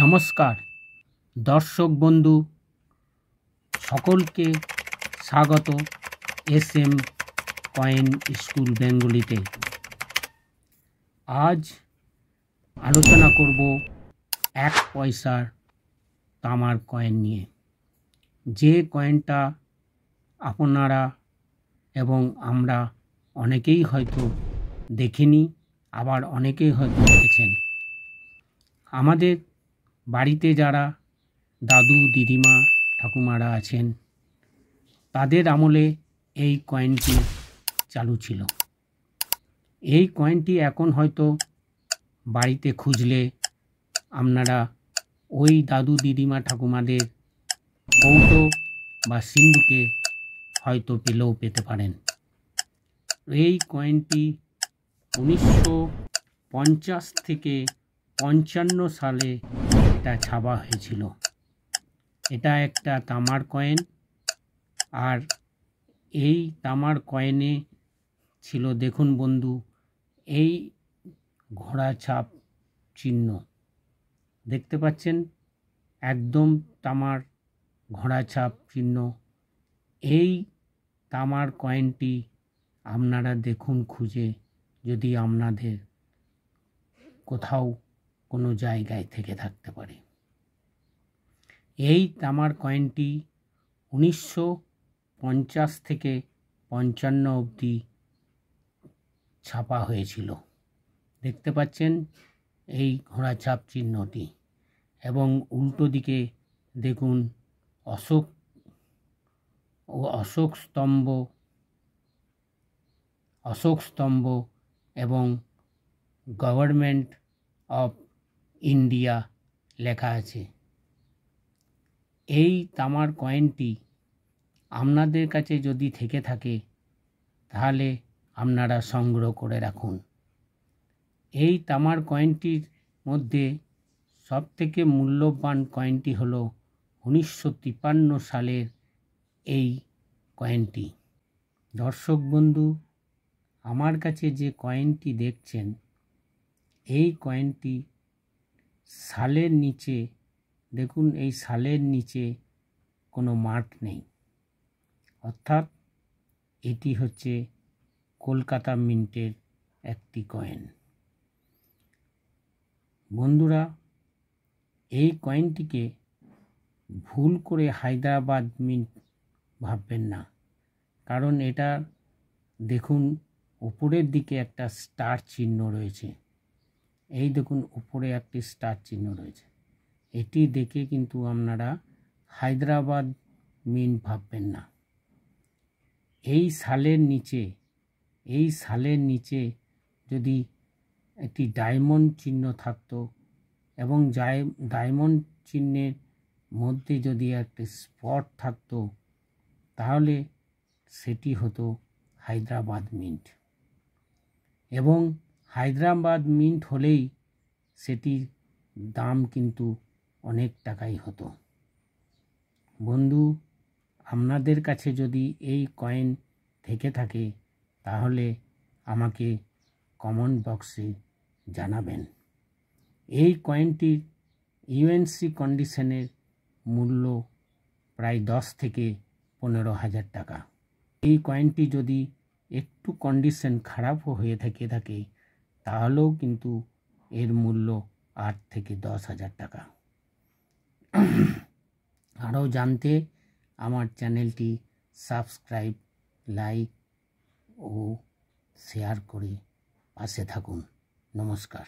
নমস্কার দর্শক বন্ধু সকলকে স্বাগত এসএম কয়েন স্কুল বেঙ্গলিতে। আজ আলোচনা করব 1 পয়সার তামার কয়েন নিয়ে। যে কয়েনটা আপনারা এবং আমরা অনেকেই হয়তো দেখিনি, আবার অনেকেই হয়তো দেখেছেন। আমাদের বাড়িতে যারা দাদু দিদিমা ঠাকুমারা আছেন তাদের আমলে এই কয়েনটি চালু ছিল। এই কয়েনটি এখন হয়তো বাড়িতে খুঁজলে আপনারা ওই দাদু দিদিমা ঠাকুমাদের কৌটো বা সিন্ধুকে হয়তো পেলেও পেতে পারেন। এই কয়েনটি 1950 থেকে 55 সালে এটা ছাপা হয়েছিল। এটা একটা তামার কয়েন, আর এই তামার কয়েনে ছিল, দেখুন বন্ধু, এই ঘোড়া ছাপ চিহ্ন দেখতে পাচ্ছেন, একদম তামার ঘোড়া ছাপ চিহ্ন। এই তামার কয়েনটি আপনারা দেখুন খুঁজে, যদি আপনাদের কোথাও কোনো জায়গায় থেকে থাকতে পারে। এই তামার কয়েনটি 1950 থেকে 55 অবধি ছাপা হয়েছিল। দেখতে পাচ্ছেন এই ঘোড়াছাপ চিহ্নটি, এবং উল্টো দিকে দেখুন অশোক স্তম্ভ এবং গভর্নমেন্ট অফ ইন্ডিয়া লেখা আছে। এই তামার কয়েনটি আপনাদের কাছে যদি থেকে থাকে তাহলে আপনারা সংগ্রহ করে রাখুন। এই তামার কয়েনটির মধ্যে সবথেকে মূল্যবান কয়েনটি হলো 1953 সালের এই কয়েনটি। দর্শক বন্ধু, আমার কাছে যে কয়েনটি দেখছেন, এই কয়েনটি সালের নিচে দেখুন, এই সালের নিচে কোনো মার্ক নেই, অর্থাৎ এটি হচ্ছে কলকাতা মিন্টের একটি কয়েন। বন্ধুরা, এই কয়েনটিকে ভুল করে হায়দ্রাবাদ মিন্ট ভাববেন না, কারণ এটা দেখুন উপরের দিকে একটা স্টার চিহ্ন রয়েছে। এই দেখুন উপরে একটি স্টার চিহ্ন রয়েছে। এটি দেখে কিন্তু আপনারা হায়দ্রাবাদ মিন্ট ভাববেন না। এই সালের নিচে যদি একটি ডায়মন্ড চিহ্ন থাকতো, এবং ডায়মন্ড চিহ্নের মধ্যে যদি একটি স্পট থাকতো, তাহলে সেটি হতো হায়দ্রাবাদ মিন্ট, এবং হায়দ্রাবাদ মিন্ট হলেই সেটির দাম কিন্তু অনেক টাকাই হতো। বন্ধু, আপনাদের কাছে যদি এই কয়েন থেকে থাকে তাহলে আমাকে কমেন্ট বক্সে জানাবেন। এই কয়েনটির ইউএনসি কন্ডিশনের মূল্য প্রায় 10 থেকে 15,000 টাকা। এই কয়েনটি যদি একটু কন্ডিশন খারাপও হয়ে থাকে তাহলেও কিন্তু এর মূল্য 8 থেকে 10,000 টাকা। আরও জানতে আমার চ্যানেলটি সাবস্ক্রাইব, লাইক ও শেয়ার করে পাশে থাকুন। নমস্কার।